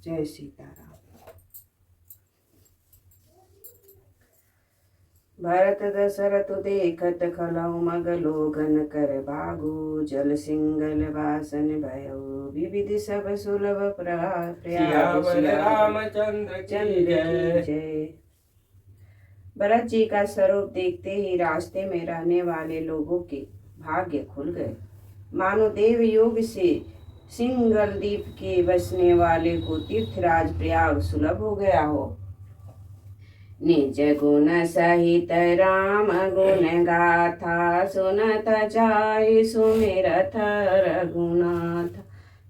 जय सीताराम। भरत दशरथ देखत खलौ मग लोगन कर भागु जल सिंगल वासन भयो विविध सब सुलभ प्रयाग रामचंद्र की जय। भरत जी का स्वरूप देखते ही रास्ते में रहने वाले लोगों के भाग्य खुल गए, मानो देव योग से सिंगल द्वीप के बसने वाले को तीर्थराज प्रयाग सुलभ हो गया हो। निज गुण सहित राम गुण गाथा सुनत जाय सुमिरथ रघुनाथ।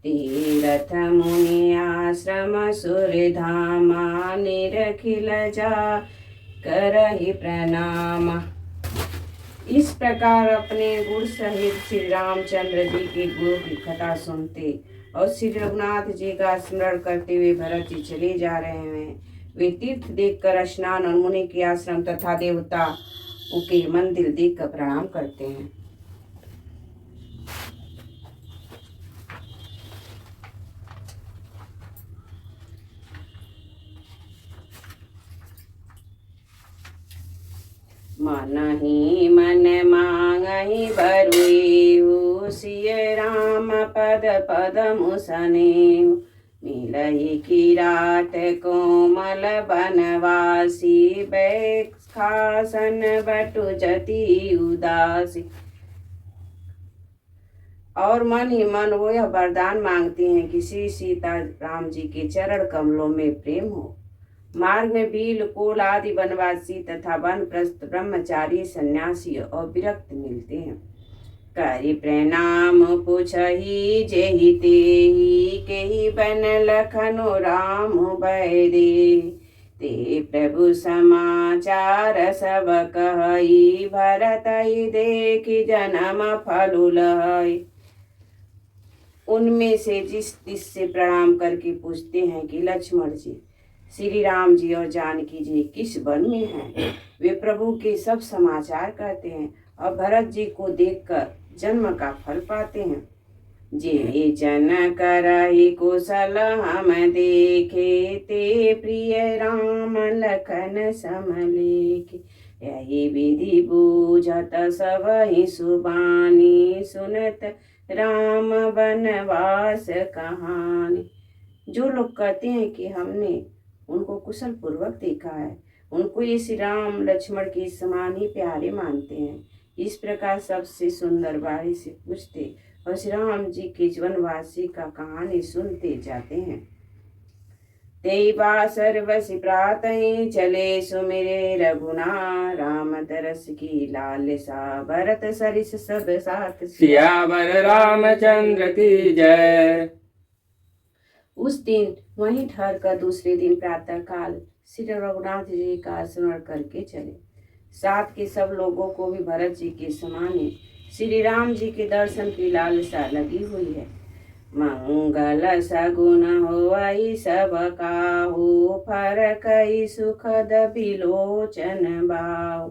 तीरथ मुनि आश्रम सुर धामा निरखिल जा करहि प्रणाम। इस प्रकार अपने गुण सहित श्री रामचंद्र जी के गुणों की कथा सुनते और श्री रघुनाथ जी का स्मरण करते हुए भरत जी चले जा रहे हैं। वे तीर्थ देखकर स्नान और मुनि के आश्रम तथा देवता के मंदिर देखकर प्रणाम करते हैं। मन ही मन मांगहि बरुई सिय राम पद पद मुसनेहु। मिलहि किरात कोमल बनवासी बैखासन बटु जति उदासी। और मन ही मन वो यह वरदान मांगते हैं कि श्री सीता राम जी के चरण कमलों में प्रेम हो। मार्ग में बील कोल आदि वनवासी तथा वनप्रस्थ ब्रह्मचारी सन्यासी और विरक्त मिलते हैं। करि प्रणाम पुछहि जेहि तेहि केहि बन लखनो राम भय दे। ते प्रभु समाचार सब कहई भरत देखि जन्म फल लहई। उनमें से जिससे प्रणाम करके पूछते हैं कि लक्ष्मण जी, श्री राम जी और जानकी जी किस वन में हैं। वे प्रभु के सब समाचार कहते हैं और भरत जी को देखकर जन्म का फल पाते हैं। जे जन करहि कुशल हम देखे ते प्रिय राम लखन समलेखे। यही विधि बूझत सब ही सुबानी सुनत राम वनवास कहानी। जो लोग कहते हैं कि हमने उनको कुशल पूर्वक देखा है, उनको ये श्री राम लक्ष्मण के समान ही प्यारे मानते हैं। इस प्रकार सबसे सुंदर वाणी से पूछते और श्री राम जी के वनवासी का कहानी सुनते जाते हैं। तेई बासर बसी प्रातः चले सुमिरे रघुना। राम तरस की लालसा भरत सरिस सब साथ सियावर रामचंद्र की जय। उस दिन वहीं ठहर कर दूसरे दिन प्रातः काल श्री रघुनाथ जी का स्मरण करके चले। साथ के सब लोगों को भी भरत जी के समान ही श्री राम जी के दर्शन की लालसा लगी हुई है। मंगल सगुन होई सब काहू फरकई सुखद बिलोचन बाहु।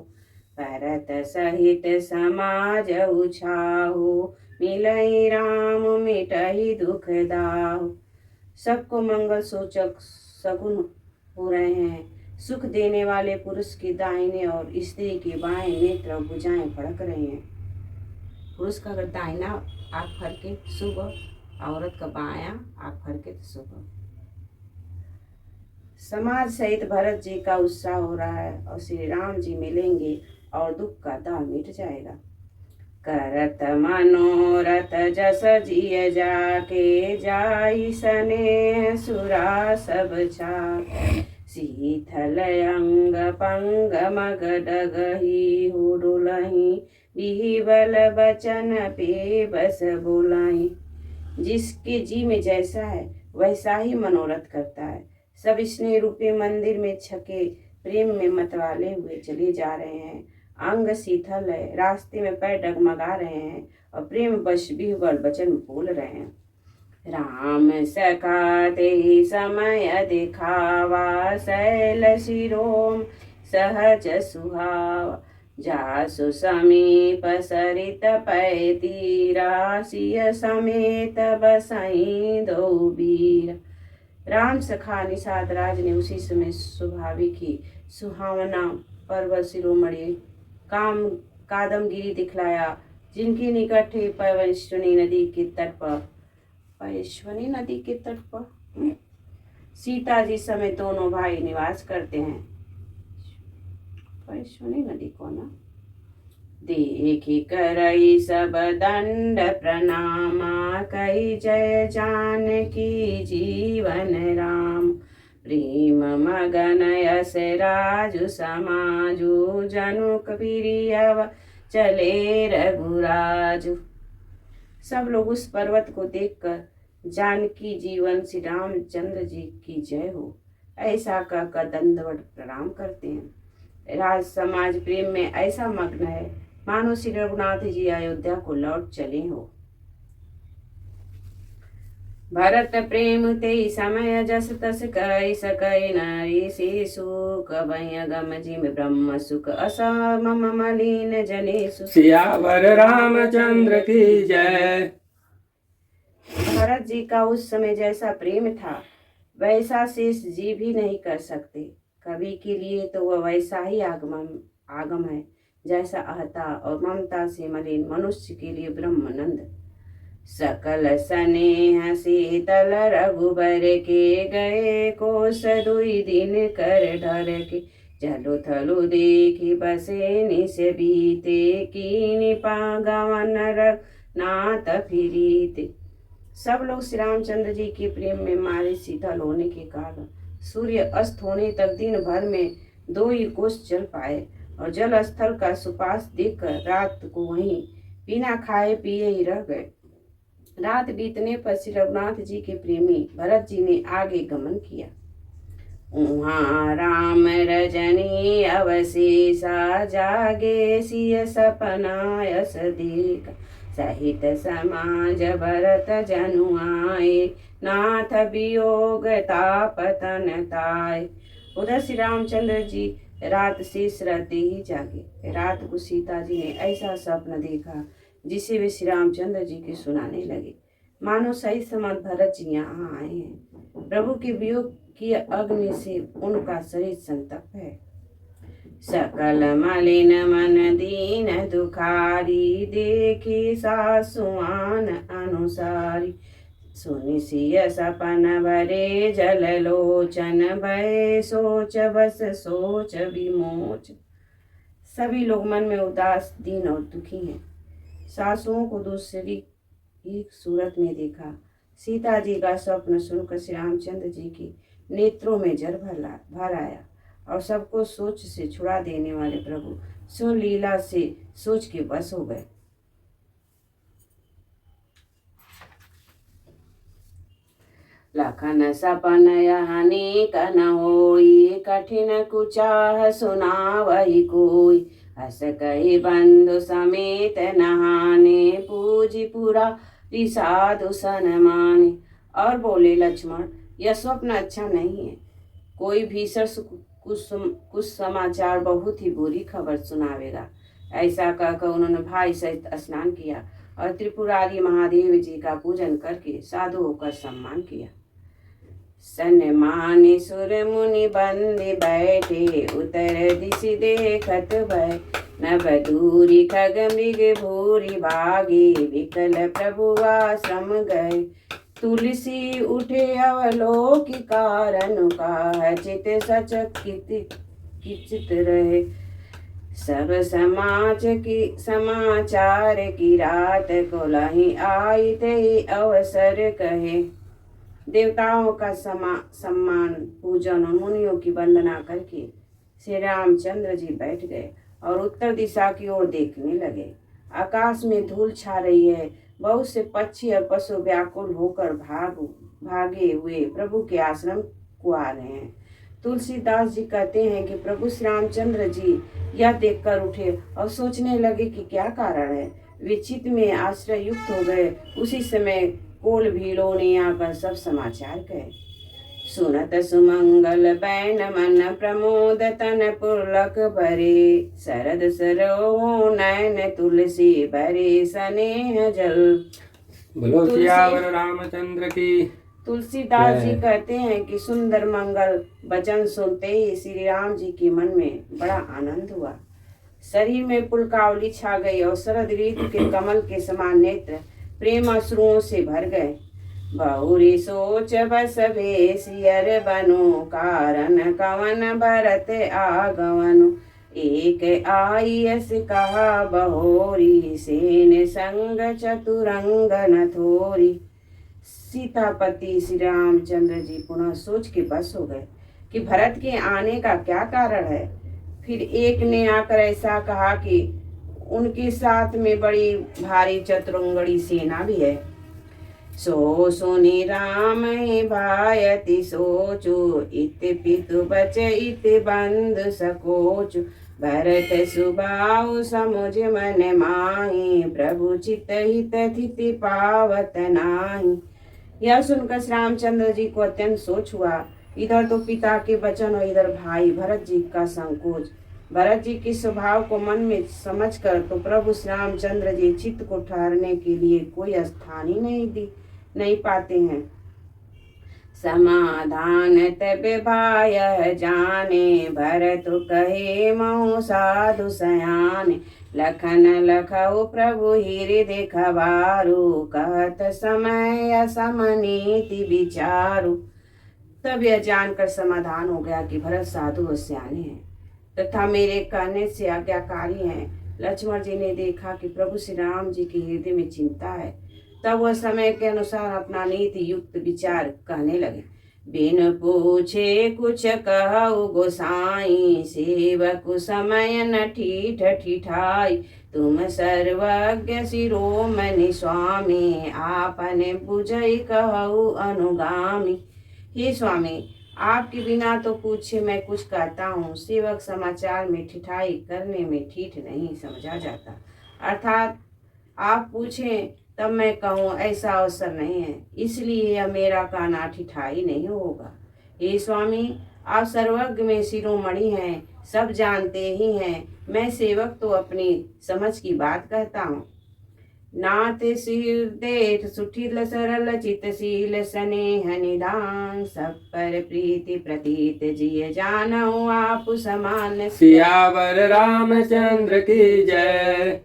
भरत सहित समाज उछाहु मिलई राम मिटहि दुख दाहु। सबको मंगल सूचक सगुन हो रहे हैं। सुख देने वाले पुरुष के दाहिने और स्त्री के बाएं नेत्र और भुजाएं फड़क रही हैं। पुरुष का अगर दाहिना आँख फड़के शुभ, औरत का बायां आँख फड़के तो शुभ। समाज सहित भरत जी का उत्साह हो रहा है और श्री राम जी मिलेंगे और दुख का दाह मिट जाएगा। करत मनोरथ जस जिय जाके जाई सने सुरा सब छा। शीतल अंग पंग मग डगही हुडुलही बिहिबल बचन पे बस बोलाई। जिसके जी में जैसा है वैसा ही मनोरथ करता है। सब स्नेह रूपी मंदिर में छके प्रेम में मतवाले हुए चले जा रहे हैं। अंग शीतल है, रास्ते में पैर डगमगा रहे हैं और प्रेम वश विह्वल वचन बोल रहे हैं। राम सखा ते समय दिखावा शैल शिरोम सहज सुहावा। जासु समीप सरित पै तीरा सिय समेत बसई दो बीरा। राम सखा निषाद राज ने उसी समय स्वाभाविक ही सुहावना पर्वत शिरोमणि कादमगिरी दिखलाया, जिनके निकट है पैश्वनी नदी के तट पर सीता जी समेत दोनों भाई निवास करते हैं। पैश्वनी नदी को ना देखी करई सब दंड प्रणामा, कई जय जानकी जीवन राम। प्रेम मगन यस राजु समाजु, जनु कबीरियव चले रघुराजु। सब लोग उस पर्वत को देखकर जानकी जीवन श्री रामचंद्र जी की जय हो ऐसा कहकर दंडवत प्रणाम करते हैं। राज समाज प्रेम में ऐसा मग्न है मानो श्री रघुनाथ जी अयोध्या को लौट चले हो। भरत प्रेम ते समय जस तस कई सकई नारी, से सुख भय गम जिम ब्रह्म सुख असम मलिन जनेसु। सियावर रामचंद्र की जय। भरत जी का उस समय जैसा प्रेम था वैसा शेष जी भी नहीं कर सकते। कवि के लिए तो वह वैसा ही आगम है जैसा अहता और ममता से मलिन मनुष्य के लिए ब्रह्मानंद। सकल स्नेह शीतल रघुबर के, गए कोस दुई दिन कर ढर के। जलु थलु देखी बसे निस बीते, कीनि पागवन रघुनाथ फिरीते। सब लोग श्री रामचंद्र जी के प्रेम में मारे शीतल होने के कारण सूर्य अस्त होने तक दिन भर में 2 ही कोस चल पाए और जल स्थल का सुपास देखकर रात को वहीं बिना खाए पिए ही रह गए। रात बीतने पर श्री रघुनाथ जी के प्रेमी भरत जी ने आगे गमन किया। उहाँ राम रजनी अवशेषा, जागे सिय सपना यस देखा। सहित समाज भरत जनु आए, नाथ वियोग तापतन ताय। उधर श्री रामचंद्र जी रात शेष रहते ही जागे। रात को सीता जी ने ऐसा स्वप्न देखा जिसे वे श्री रामचंद्र जी के सुनाने लगे। मानो सही समय भरत जी यहाँ आए हैं। प्रभु के वियोग की अग्नि से उनका शरीर संतप्त है। सकल मलिन मन दीन दुखारी, देखी सासुआन अनुसारी। सुनि सिय सपन भरे जल लोचन, भय सोच बस सोच विमोच। सभी लोग मन में उदास दीन और दुखी हैं। सासुओं को दूसरी की सूरत में देखा। सीता जी का स्वप्न सुनकर श्री रामचंद्र जी के नेत्रों में जल भर आया और सबको सोच से छुड़ा देने वाले प्रभु स्वयं लीला से सोच के बस हो गए। लखन सपन यहनी कन होई, कठिन कुचाह सुनावही कोई। हस कही बंधु समेत नहाने, पूजी पुरा साधु सन माने। और बोले लक्ष्मण, यह स्वप्न अच्छा नहीं है। कोई भीषण कुछ समाचार बहुत ही बुरी खबर सुनावेगा। ऐसा कहकर उन्होंने भाई सहित स्नान किया और त्रिपुरारी महादेव जी का पूजन करके साधु होकर सम्मान किया। सन्मानि सुर मुनि बंदे बैठे, उतर दिश देखत भय। नभ दूरी खग मृग भूरी भागे, विकल प्रभु आश्रम गए। तुलसी उठे अवलोक कारण का, चित सचकित रहे। सब समाचार की रात को लही आई, ते अवसर कहे। देवताओं का सम्मान पूजन और मुनियों की वंदना करके श्री रामचंद्र जी बैठ गए और उत्तर दिशा की ओर देखने लगे। आकाश में धूल छा रही है। बहुत से पक्षी और पशु व्याकुल होकर भागे हुए प्रभु के आश्रम को आ रहे हैं। तुलसीदास जी कहते हैं कि प्रभु श्री रामचंद्र जी यह देखकर उठे और सोचने लगे कि क्या कारण है। वे चित्त में आश्रय युक्त हो गए। उसी समय कोल भीलों ने आकर सब समाचार कहे। सुनत सुमंगल बैन मन प्रमोद, तन पुलक भरे। शरद सरोह नयन तुलसी भरे, स्नेह जल। बोलो सियावर रामचंद्र की। तुलसीदास जी कहते हैं कि सुंदर मंगल वचन सुनते ही श्री राम जी के मन में बड़ा आनंद हुआ। शरीर में पुलकावली छा गई और शरद ऋतु के कमल के समान नेत्र प्रेम अश्रुओं से भर गए। बहुरी सोच बस भेसियर बनो कारण कवन भरत आगवनु एक आयस कहा बहोरी सेन संग चतुरंग न थोरी। सीतापति श्री रामचंद्र जी पुनः सोच के बस हो गए कि भरत के आने का क्या कारण है। फिर एक ने आकर ऐसा कहा कि उनके साथ में बड़ी भारी चतुरंगड़ी सेना भी है। सो सुनि राम भायति सोचु इत पितु बच इत बंधु सकोचु भरत सुबाहु समुझ मन माहि प्रभु चित हित थिति पावत नाही। यह सुनकर श्री रामचंद्र जी को अत्यंत सोच हुआ। इधर तो पिता के वचन और इधर भाई भरत जी का संकोच। भरत जी के स्वभाव को मन में समझकर तो प्रभु श्री रामचंद्र जी चित्त को ठहरने के लिए कोई स्थान ही नहीं पाते हैं। समाधान तब भाय जाने भरत कहे महु साधु सयाने लखन लखऊ प्रभु हृदय खबारू कहत समय समनीति विचारू। तब यह जानकर समाधान हो गया कि भरत साधु और सयाने हैं तथा मेरे कहने से आज्ञाकारी हैं। लक्ष्मण जी ने देखा कि प्रभु श्री राम जी के हृदय में चिंता है, तब वह समय के अनुसार अपना नीति युक्त विचार कहने लगे। बिन पूछे कुछ कहु गोसाई सेवक समय न ठीठ ठिठाई तुम सर्वज्ञ शिरोमणि स्वामी आपने बुझई कहु अनुगामी। हे स्वामी, आपके बिना तो पूछे मैं कुछ कहता हूँ। सेवक समाचार में ठिठाई करने में ठीठ नहीं समझा जाता, अर्थात आप पूछें तब मैं कहूँ ऐसा अवसर नहीं है, इसलिए यह मेरा कहना ठिठाई नहीं होगा। हे स्वामी, आप सर्वज्ञ में शिरोमणि हैं, सब जानते ही हैं। मैं सेवक तो अपनी समझ की बात कहता हूँ। नाथ सिर देठ सुठिल सरल चितशील स्नेह निधान सब पर प्रीति प्रतीत जिय जानहु आप समान। सियावर रामचंद्र की जय।